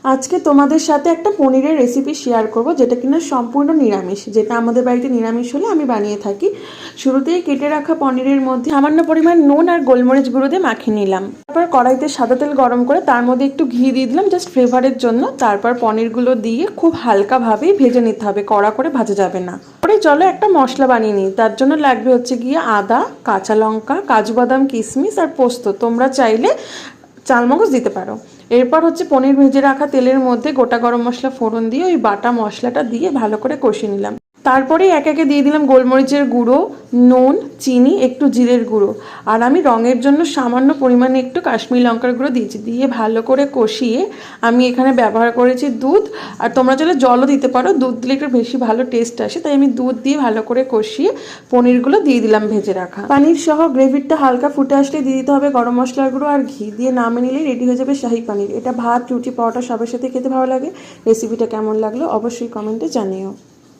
আজকে তোমাদের সাথে একটা পনিরের রেসিপি শেয়ার করব, যেটা কিনা সম্পূর্ণ নিরামিষ, যেটা আমাদের বাড়িতে নিরামিষ হলে আমি বানিয়ে থাকি। শুরুতেই কেটে রাখা পনিরের মধ্যে সামান্য পরিমাণ নুন আর গোলমরিচ গুঁড়ো দিয়ে মাখিয়ে নিলাম। তারপর কড়াইতে সাদা তেল গরম করে তার মধ্যে একটু ঘি দিয়ে দিলাম জাস্ট ফ্লেভারের জন্য। তারপর পনিরগুলো দিয়ে খুব হালকাভাবেই ভেজে নিতে হবে, কড়া করে ভাজা যাবে না। পরে চলো একটা মশলা বানিয়ে নিই। তার জন্য লাগবে হচ্ছে গিয়ে আদা, কাঁচা লঙ্কা, কাজু বাদাম, কিশমিশ আর পোস্ত। তোমরা চাইলে চালমগজ দিতে পারো। এরপর হচ্ছে পনির ভেজে রাখা তেলের মধ্যে গোটা গরম মশলা ফোড়ন দিয়ে ওই বাটা মশলাটা দিয়ে ভালো করে কষিয়ে নিলাম। তারপরে একে একে দিয়ে দিলাম গোলমরিচের গুঁড়ো, নুন, চিনি, একটু জিরের গুঁড়ো, আর আমি রঙের জন্য সামান্য পরিমাণে একটু কাশ্মীরি লঙ্কার গুঁড়ো দিয়েছি। দিয়ে ভালো করে কষিয়ে আমি এখানে ব্যবহার করেছি দুধ, আর তোমরা চাইলে জলও দিতে পারো, দুধ দিলে একটু বেশি ভালো টেস্ট আসে, তাই আমি দুধ দিয়ে ভালো করে কষিয়ে পনিরগুলো দিয়ে দিলাম ভেজে রাখা। পানির সহ গ্রেভিটা হালকা ফুটে আসলে দিয়ে দিতে হবে গরম মশলার গুঁড়ো আর ঘি। দিয়ে নামিয়ে নিলেই রেডি হয়ে যাবে শাহি পানির। এটা ভাত, রুটি, পরোটা সবার সাথে খেতে ভালো লাগে। রেসিপিটা কেমন লাগলো অবশ্যই কমেন্টে জানিও।